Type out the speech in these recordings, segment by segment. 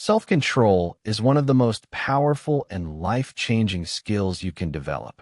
Self-control is one of the most powerful and life-changing skills you can develop.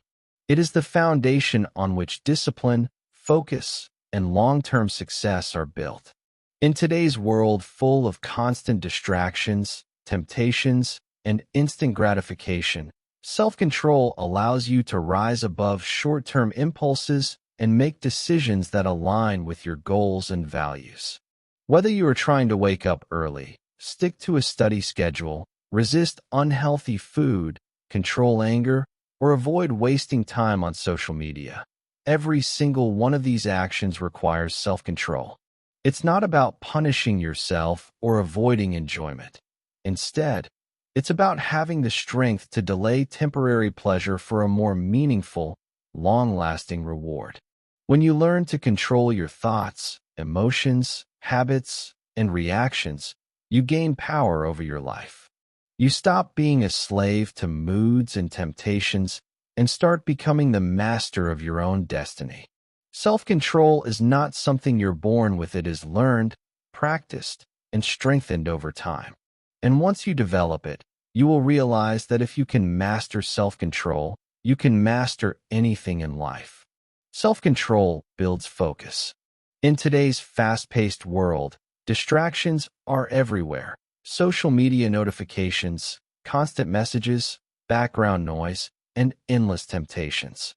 It is the foundation on which discipline, focus, and long-term success are built. In today's world full of constant distractions, temptations, and instant gratification, self-control allows you to rise above short-term impulses and make decisions that align with your goals and values. Whether you are trying to wake up early, stick to a study schedule, resist unhealthy food, control anger, or avoid wasting time on social media, every single one of these actions requires self-control. It's not about punishing yourself or avoiding enjoyment. Instead, it's about having the strength to delay temporary pleasure for a more meaningful, long-lasting reward. When you learn to control your thoughts, emotions, habits, and reactions, you gain power over your life. You stop being a slave to moods and temptations and start becoming the master of your own destiny. Self-control is not something you're born with. It is learned, practiced, and strengthened over time. And once you develop it, you will realize that if you can master self-control, you can master anything in life. Self-control builds focus. In today's fast-paced world, distractions are everywhere. Social media notifications, constant messages, background noise, and endless temptations.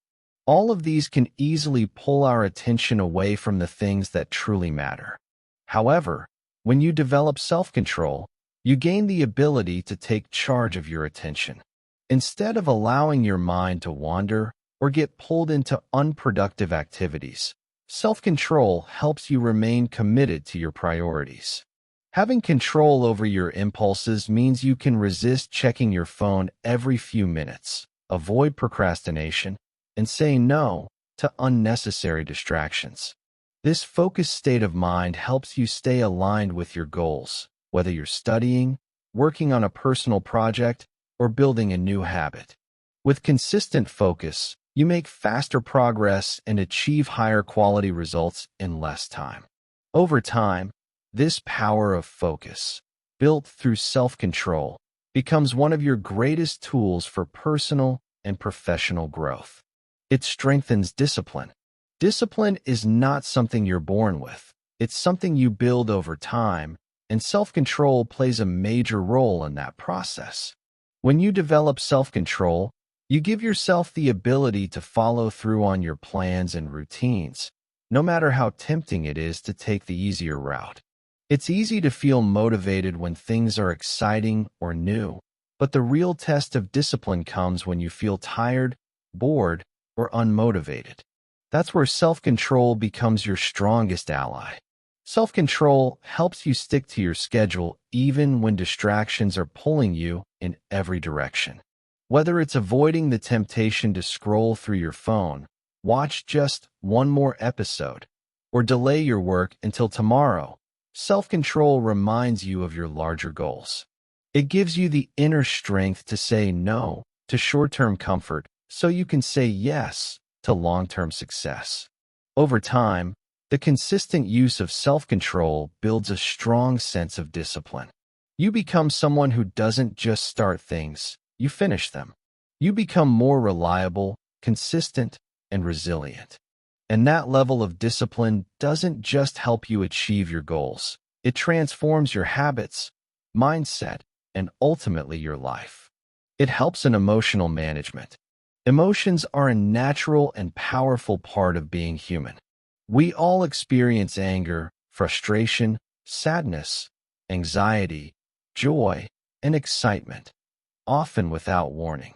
All of these can easily pull our attention away from the things that truly matter. However, when you develop self-control, you gain the ability to take charge of your attention. Instead of allowing your mind to wander or get pulled into unproductive activities, self-control helps you remain committed to your priorities. Having control over your impulses means you can resist checking your phone every few minutes, avoid procrastination, and say no to unnecessary distractions. This focused state of mind helps you stay aligned with your goals, whether you're studying, working on a personal project, or building a new habit. With consistent focus, you make faster progress and achieve higher quality results in less time. Over time, this power of focus, built through self-control, becomes one of your greatest tools for personal and professional growth. It strengthens discipline. Discipline is not something you're born with. It's something you build over time, and self-control plays a major role in that process. When you develop self-control, you give yourself the ability to follow through on your plans and routines, no matter how tempting it is to take the easier route. It's easy to feel motivated when things are exciting or new, but the real test of discipline comes when you feel tired, bored, or unmotivated. That's where self-control becomes your strongest ally. Self-control helps you stick to your schedule even when distractions are pulling you in every direction. Whether it's avoiding the temptation to scroll through your phone, watch just one more episode, or delay your work until tomorrow, self-control reminds you of your larger goals. It gives you the inner strength to say no to short-term comfort so you can say yes to long-term success. Over time, the consistent use of self-control builds a strong sense of discipline. You become someone who doesn't just start things, you finish them. You become more reliable, consistent, and resilient. And that level of discipline doesn't just help you achieve your goals. It transforms your habits, mindset, and ultimately your life. It helps in emotional management. Emotions are a natural and powerful part of being human. We all experience anger, frustration, sadness, anxiety, joy, and excitement, often without warning.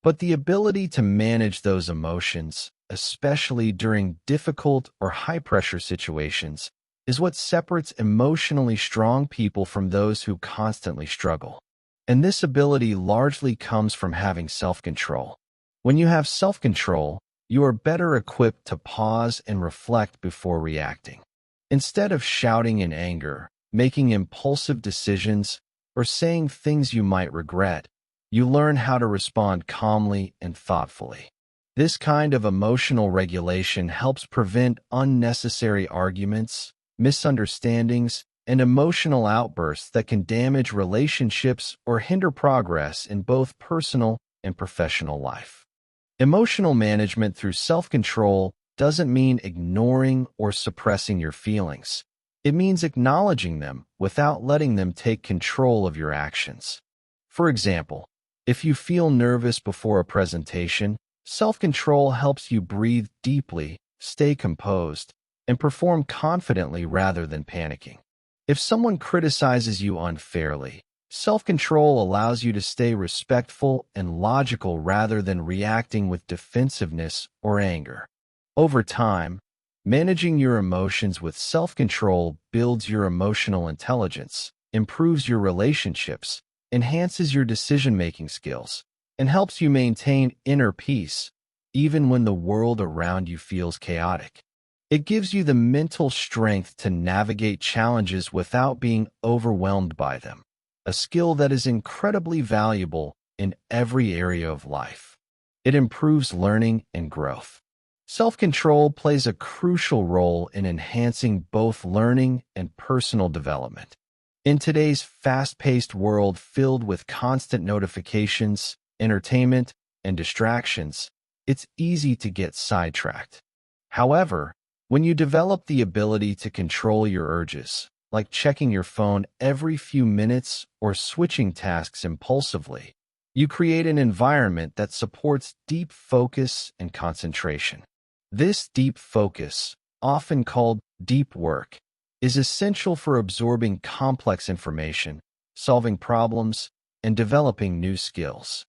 But the ability to manage those emotions, especially during difficult or high-pressure situations, is what separates emotionally strong people from those who constantly struggle. And this ability largely comes from having self-control. When you have self-control, you are better equipped to pause and reflect before reacting. Instead of shouting in anger, making impulsive decisions, or saying things you might regret, you learn how to respond calmly and thoughtfully. This kind of emotional regulation helps prevent unnecessary arguments, misunderstandings, and emotional outbursts that can damage relationships or hinder progress in both personal and professional life. Emotional management through self-control doesn't mean ignoring or suppressing your feelings. It means acknowledging them without letting them take control of your actions. For example, if you feel nervous before a presentation, self-control helps you breathe deeply, stay composed, and perform confidently rather than panicking. If someone criticizes you unfairly, self-control allows you to stay respectful and logical rather than reacting with defensiveness or anger. Over time, managing your emotions with self-control builds your emotional intelligence, improves your relationships, enhances your decision-making skills, and helps you maintain inner peace, even when the world around you feels chaotic. It gives you the mental strength to navigate challenges without being overwhelmed by them, a skill that is incredibly valuable in every area of life. It improves learning and growth. Self-control plays a crucial role in enhancing both learning and personal development. In today's fast-paced world filled with constant notifications, entertainment, and distractions, it's easy to get sidetracked. However, when you develop the ability to control your urges, like checking your phone every few minutes or switching tasks impulsively, you create an environment that supports deep focus and concentration. This deep focus, often called deep work, is essential for absorbing complex information, solving problems, and developing new skills.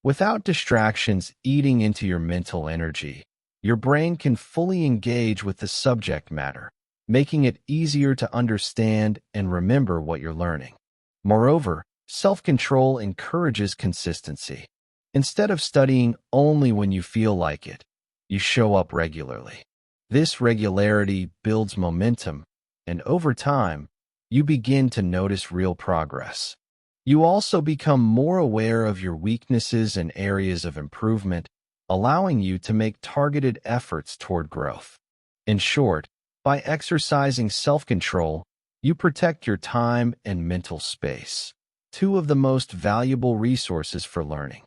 Without distractions eating into your mental energy, your brain can fully engage with the subject matter, making it easier to understand and remember what you're learning. Moreover, self-control encourages consistency. Instead of studying only when you feel like it, you show up regularly. This regularity builds momentum, and over time, you begin to notice real progress. You also become more aware of your weaknesses and areas of improvement, allowing you to make targeted efforts toward growth. In short, by exercising self-control, you protect your time and mental space, two of the most valuable resources for learning.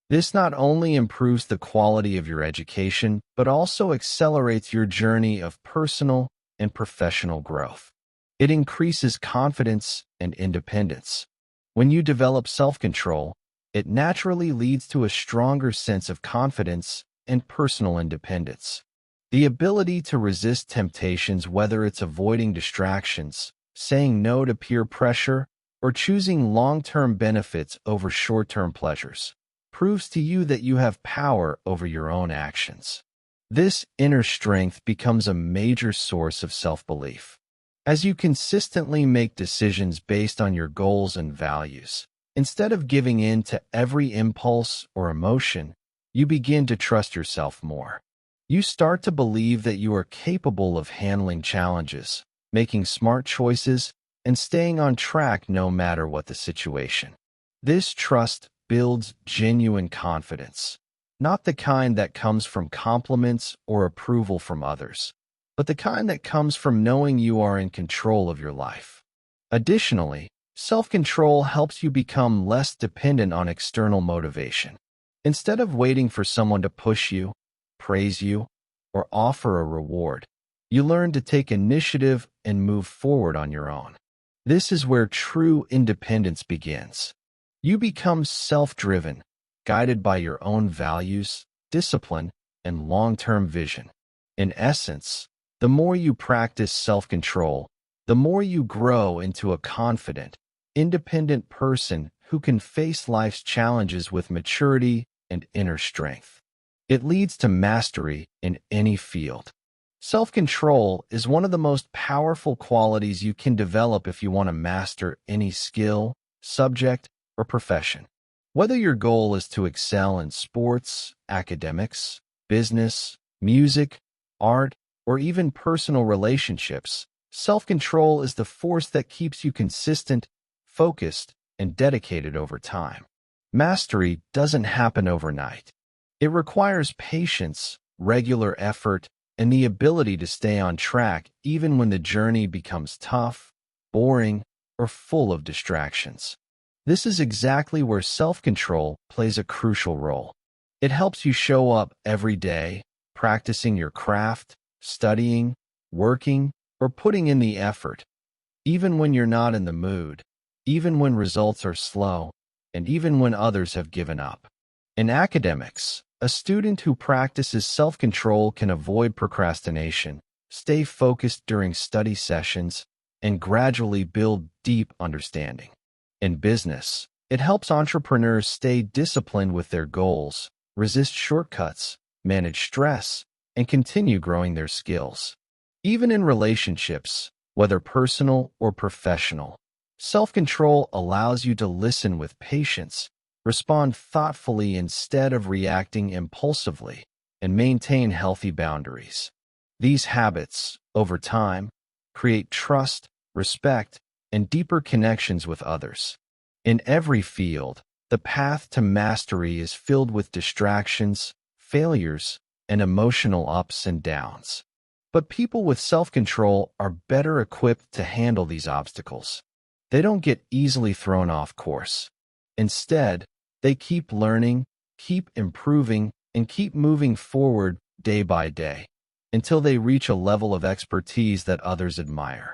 This not only improves the quality of your education, but also accelerates your journey of personal and professional growth. It increases confidence and independence. When you develop self-control, it naturally leads to a stronger sense of confidence and personal independence. The ability to resist temptations, whether it's avoiding distractions, saying no to peer pressure, or choosing long-term benefits over short-term pleasures, proves to you that you have power over your own actions. This inner strength becomes a major source of self-belief. As you consistently make decisions based on your goals and values, instead of giving in to every impulse or emotion, you begin to trust yourself more. You start to believe that you are capable of handling challenges, making smart choices, and staying on track no matter what the situation. This trust builds genuine confidence, not the kind that comes from compliments or approval from others, but the kind that comes from knowing you are in control of your life. Additionally, self-control helps you become less dependent on external motivation. Instead of waiting for someone to push you, praise you, or offer a reward, you learn to take initiative and move forward on your own. This is where true independence begins. You become self-driven, guided by your own values, discipline, and long-term vision. In essence, the more you practice self-control, the more you grow into a confident, independent person who can face life's challenges with maturity and inner strength. It leads to mastery in any field. Self-control is one of the most powerful qualities you can develop if you want to master any skill, subject, or profession. Whether your goal is to excel in sports, academics, business, music, art, or even personal relationships, self-control is the force that keeps you consistent, focused, and dedicated over time. Mastery doesn't happen overnight. It requires patience, regular effort, and the ability to stay on track even when the journey becomes tough boring, or full of distractions. This is exactly where self-control plays a crucial role. It helps you show up every day, practicing your craft, studying, working, or putting in the effort, even when you're not in the mood, even when results are slow, and even when others have given up. In academics, a student who practices self-control can avoid procrastination, stay focused during study sessions, and gradually build deep understanding. In business, it helps entrepreneurs stay disciplined with their goals, resist shortcuts, manage stress, and continue growing their skills. Even in relationships, whether personal or professional, self-control allows you to listen with patience, respond thoughtfully instead of reacting impulsively, and maintain healthy boundaries. These habits, over time, create trust, respect, and deeper connections with others. In every field, the path to mastery is filled with distractions, failures, and emotional ups and downs. But people with self-control are better equipped to handle these obstacles. They don't get easily thrown off course. Instead, they keep learning, keep improving, and keep moving forward day by day until they reach a level of expertise that others admire.